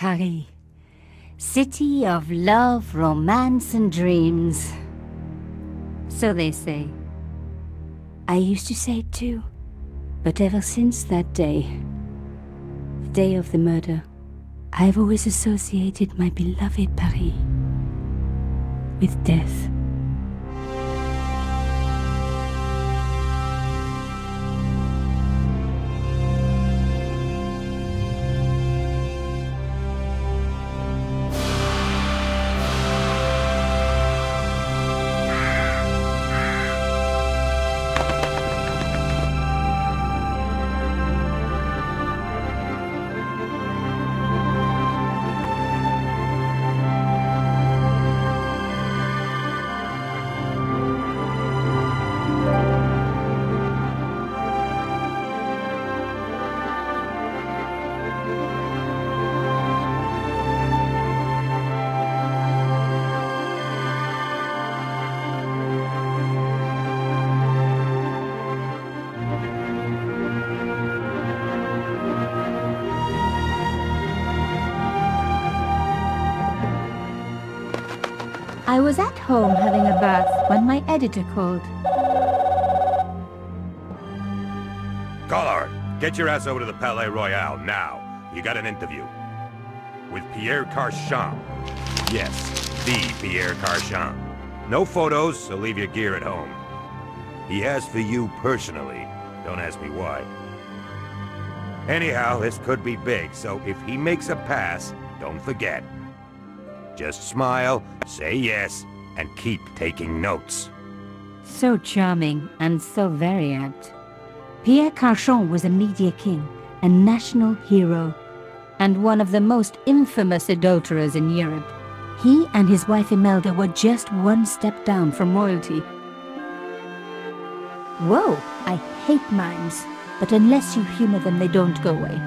Paris. City of love, romance and dreams. So they say. I used to say it too. But ever since that day, the day of the murder, I've always associated my beloved Paris with death. I was at home having a bath when my editor called. Collard, get your ass over to the Palais Royale now. You got an interview. With Pierre Carchon. Yes, the Pierre Carchon. No photos, so leave your gear at home. He asked for you personally. Don't ask me why. Anyhow, this could be big, so if he makes a pass, don't forget. Just smile, say yes, and keep taking notes. So charming and so very apt. Pierre Carchon was a media king, a national hero, and one of the most infamous adulterers in Europe. He and his wife Imelda were just one step down from royalty. Whoa, I hate mimes, but unless you humor them, they don't go away.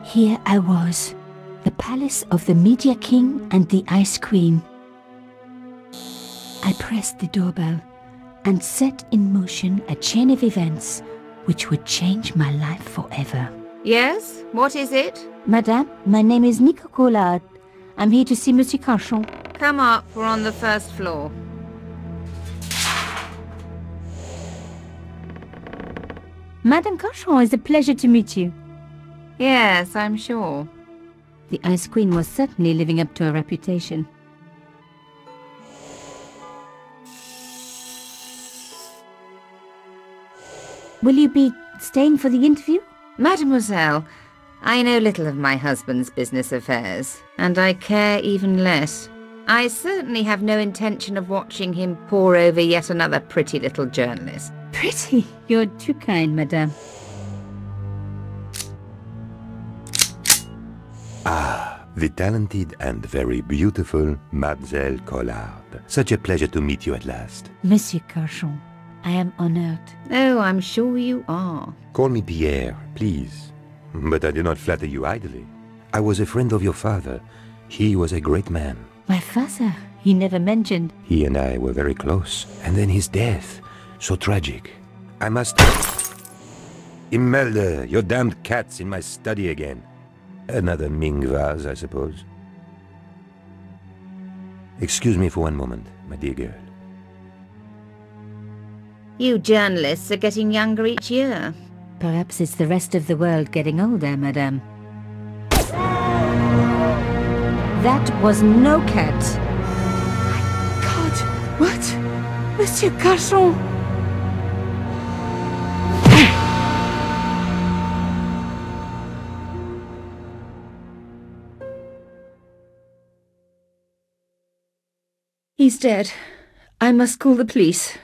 Here I was, the palace of the Media King and the Ice Queen. I pressed the doorbell and set in motion a chain of events which would change my life forever. Yes? What is it? Madame, my name is Nico Collard. I'm here to see Monsieur Carchon. Come up, we're on the first floor. Madame Carchon, it's a pleasure to meet you. Yes, I'm sure. The Ice Queen was certainly living up to her reputation. Will you be staying for the interview? Mademoiselle, I know little of my husband's business affairs, and I care even less. I certainly have no intention of watching him pore over yet another pretty little journalist. Pretty? You're too kind, madame. Ah, the talented and very beautiful Mademoiselle Collard. Such a pleasure to meet you at last. Monsieur Carchon, I am honored. Oh, I'm sure you are. Call me Pierre, please. But I do not flatter you idly. I was a friend of your father. He was a great man. My father? He never mentioned. He and I were very close. And then his death. So tragic. I must... Imelda, your damned cat's in my study again. Another Ming vase, I suppose. Excuse me for one moment, my dear girl. You journalists are getting younger each year. Perhaps it's the rest of the world getting older, madame. That was no cat. My God! What? Monsieur Carchon! He's dead. I must call the police.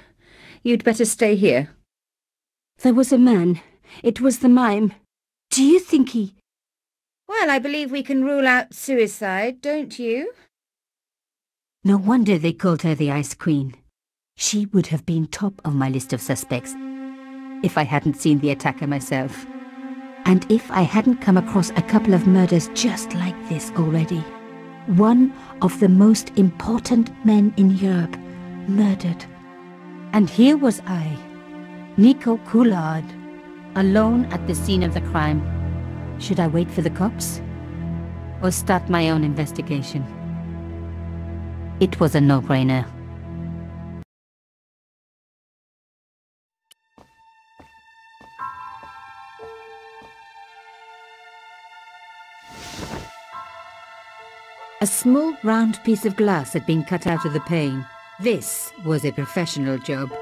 You'd better stay here. There was a man. It was the mime. Do you think he... Well, I believe we can rule out suicide, don't you? No wonder they called her the Ice Queen. She would have been top of my list of suspects if I hadn't seen the attacker myself. And if I hadn't come across a couple of murders just like this already. One of the most important men in Europe murdered. And here was I, Nico Collard, alone at the scene of the crime. Should I wait for the cops? Or start my own investigation? It was a no-brainer. A small round piece of glass had been cut out of the pane. This was a professional job.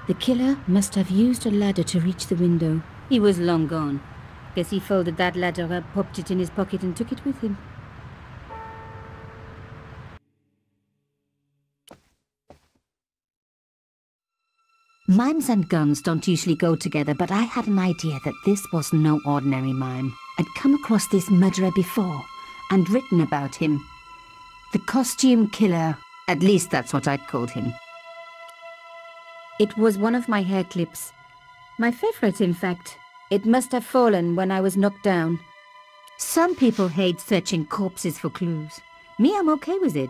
The killer must have used a ladder to reach the window. He was long gone. Guess he folded that ladder up, popped it in his pocket and took it with him. Mimes and guns don't usually go together, but I had an idea that this was no ordinary mime. I'd come across this murderer before, and written about him. The costume killer. At least that's what I'd called him. It was one of my hair clips. My favorite, in fact. It must have fallen when I was knocked down. Some people hate searching corpses for clues. Me, I'm okay with it.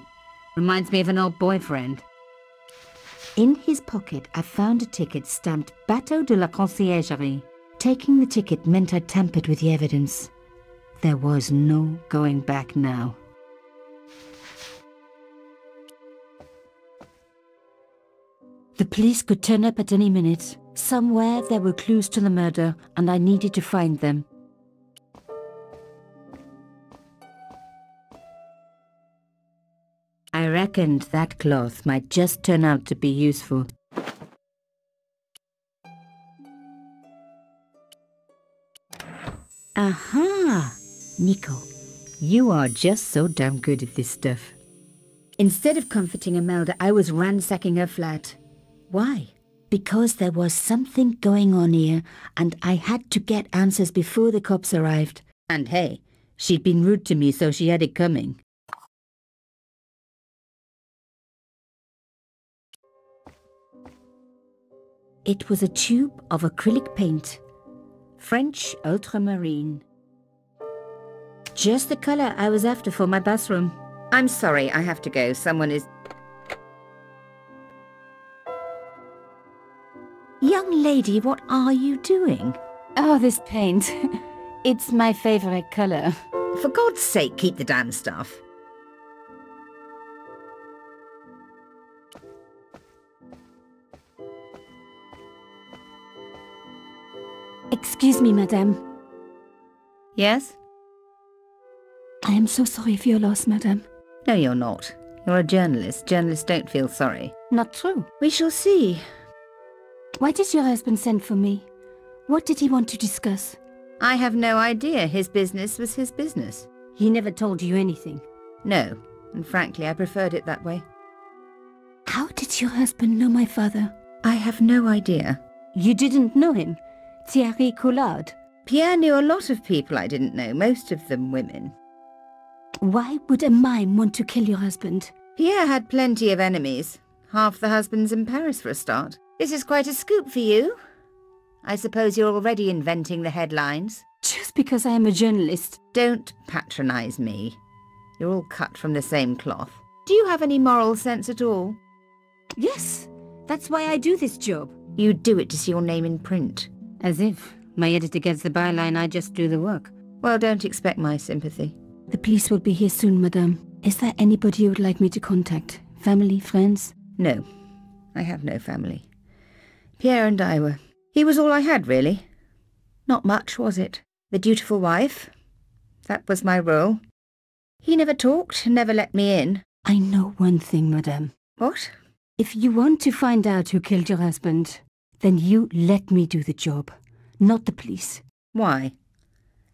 Reminds me of an old boyfriend. In his pocket, I found a ticket stamped Bateau de la Conciergerie. Taking the ticket meant I tampered with the evidence. There was no going back now. The police could turn up at any minute. Somewhere there were clues to the murder, and I needed to find them. I reckoned that cloth might just turn out to be useful. Aha! Nico, you are just so damn good at this stuff. Instead of comforting Imelda, I was ransacking her flat. Why? Because there was something going on here, and I had to get answers before the cops arrived. And hey, she'd been rude to me, so she had it coming. It was a tube of acrylic paint. French ultramarine. Just the color I was after for my bathroom. I'm sorry, I have to go. Someone is... Young lady, what are you doing? Oh, this paint. It's my favorite color. For God's sake, keep the damn stuff. Excuse me, madame. Yes? I am so sorry for your loss, madame. No, you're not. You're a journalist. Journalists don't feel sorry. Not true. We shall see. Why did your husband send for me? What did he want to discuss? I have no idea. His business was his business. He never told you anything? No, and frankly, I preferred it that way. How did your husband know my father? I have no idea. You didn't know him? Pierre Collard? Pierre knew a lot of people I didn't know, most of them women. Why would a mime want to kill your husband? Pierre had plenty of enemies. Half the husbands in Paris for a start. This is quite a scoop for you. I suppose you're already inventing the headlines. Just because I am a journalist. Don't patronise me. You're all cut from the same cloth. Do you have any moral sense at all? Yes, that's why I do this job. You do it to see your name in print. As if. My editor gets the byline, I just do the work. Well, don't expect my sympathy. The police will be here soon, madame. Is there anybody you would like me to contact? Family, friends? No, I have no family. Pierre and I were... He was all I had, really. Not much, was it? The dutiful wife. That was my role. He never talked, never let me in. I know one thing, madame. What? If you want to find out who killed your husband, then you let me do the job, not the police. Why?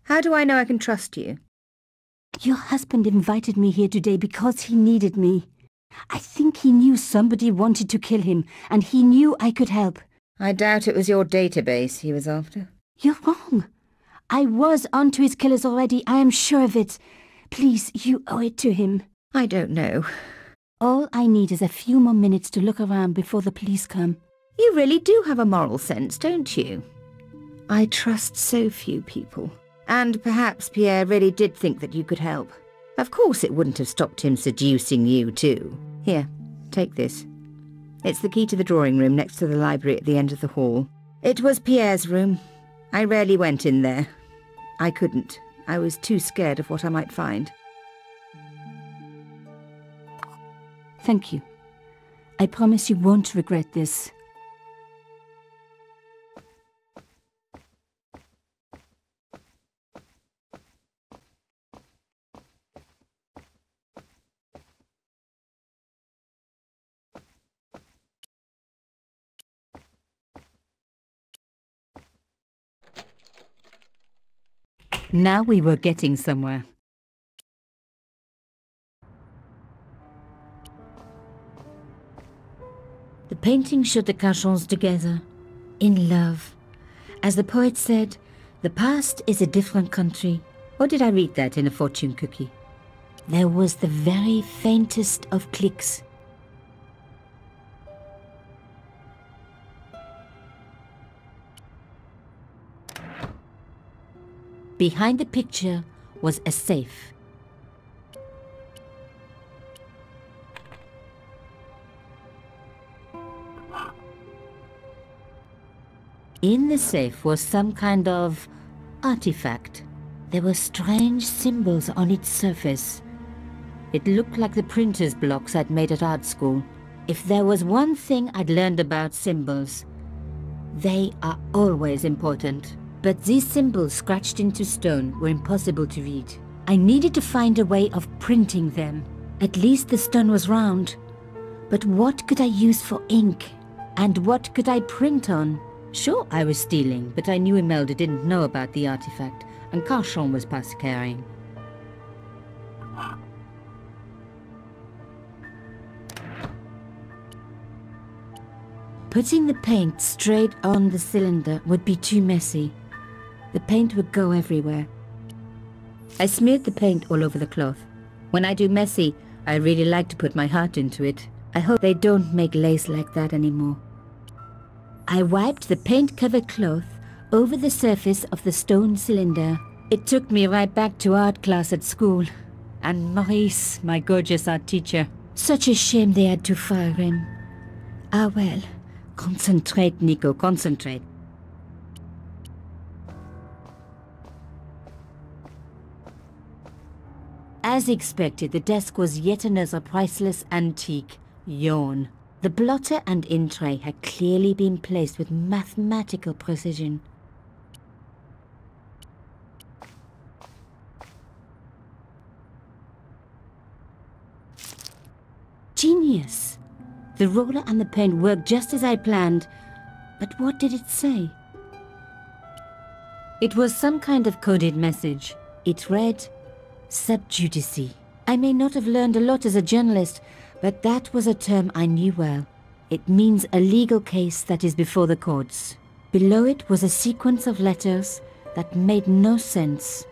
How do I know I can trust you? Your husband invited me here today because he needed me. I think he knew somebody wanted to kill him, and he knew I could help. I doubt it was your database he was after. You're wrong. I was onto his killers already, I am sure of it. Please, you owe it to him. I don't know. All I need is a few more minutes to look around before the police come. You really do have a moral sense, don't you? I trust so few people. And perhaps Pierre really did think that you could help. Of course it wouldn't have stopped him seducing you too. Here, Take this. It's the key to the drawing room next to the library at the end of the hall. It was Pierre's room. I rarely went in there. I couldn't. I was too scared of what I might find. Thank you. I promise you won't regret this. Now we were getting somewhere. The painting showed the Carchons together, in love. As the poet said, the past is a different country. Or did I read that in a fortune cookie? There was the very faintest of clicks. Behind the picture was a safe. In the safe was some kind of artifact. There were strange symbols on its surface. It looked like the printer's blocks I'd made at art school. If there was one thing I'd learned about symbols, they are always important. But these symbols scratched into stone were impossible to read. I needed to find a way of printing them. At least the stone was round. But what could I use for ink? And what could I print on? Sure, I was stealing, but I knew Imelda didn't know about the artifact, and Carchon was past caring. Putting the paint straight on the cylinder would be too messy. The paint would go everywhere. I smeared the paint all over the cloth. When I do messy, I really like to put my heart into it. I hope they don't make lace like that anymore. I wiped the paint-covered cloth over the surface of the stone cylinder. It took me right back to art class at school. And Maurice, my gorgeous art teacher. Such a shame they had to fire him. Ah well, concentrate, Nico, concentrate. As expected, the desk was yet another priceless antique. Yawn. The blotter and in tray had clearly been placed with mathematical precision. Genius! The roller and the paint worked just as I planned, but what did it say? It was some kind of coded message. It read, sub judice. I may not have learned a lot as a journalist, but that was a term I knew well. It means a legal case that is before the courts. Below it was a sequence of letters that made no sense.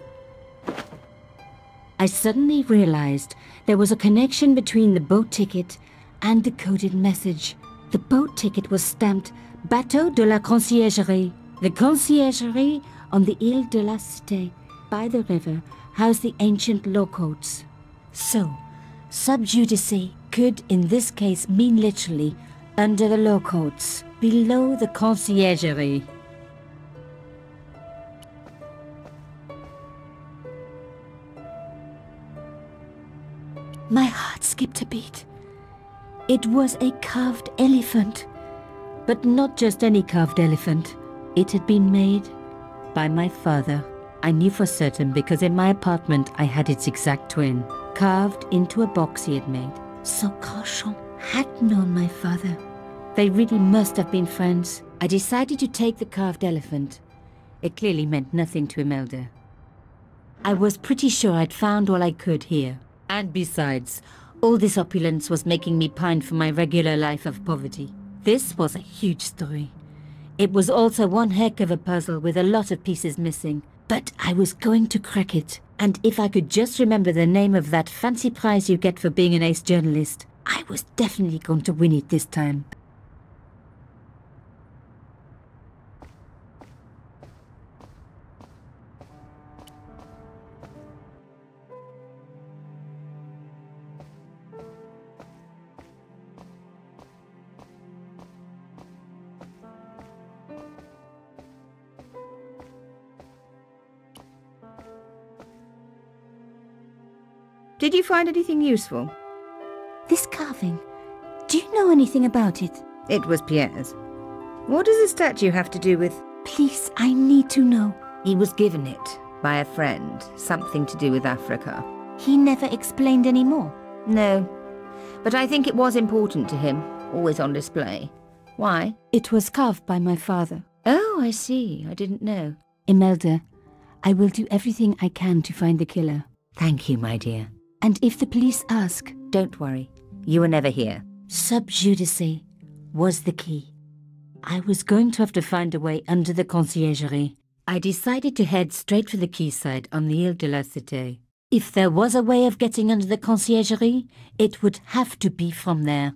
I suddenly realized there was a connection between the boat ticket and the coded message. The boat ticket was stamped Bateau de la Conciergerie. The Conciergerie on the Ile de la Cité, by the river, housed the ancient law courts. So, sub judice could in this case mean literally under the law courts, below the Conciergerie. My heart skipped a beat. It was a carved elephant. But not just any carved elephant. It had been made by my father. I knew for certain because in my apartment I had its exact twin, carved into a box he had made. So Carchon had known my father. They really must have been friends. I decided to take the carved elephant. It clearly meant nothing to Imelda. I was pretty sure I'd found all I could here. And besides, all this opulence was making me pine for my regular life of poverty. This was a huge story. It was also one heck of a puzzle with a lot of pieces missing. But I was going to crack it. And if I could just remember the name of that fancy prize you get for being an ace journalist, I was definitely going to win it this time. Did you find anything useful? This carving. Do you know anything about it? It was Pierre's. What does the statue have to do with... Please, I need to know. He was given it by a friend. Something to do with Africa. He never explained any more. No. But I think it was important to him. Always on display. Why? It was carved by my father. Oh, I see. I didn't know. Imelda, I will do everything I can to find the killer. Thank you, my dear. And if the police ask... Don't worry. You were never here. Sub judice was the key. I was going to have to find a way under the conciergerie. I decided to head straight for the quayside on the Ile de la Cité. If there was a way of getting under the conciergerie, it would have to be from there.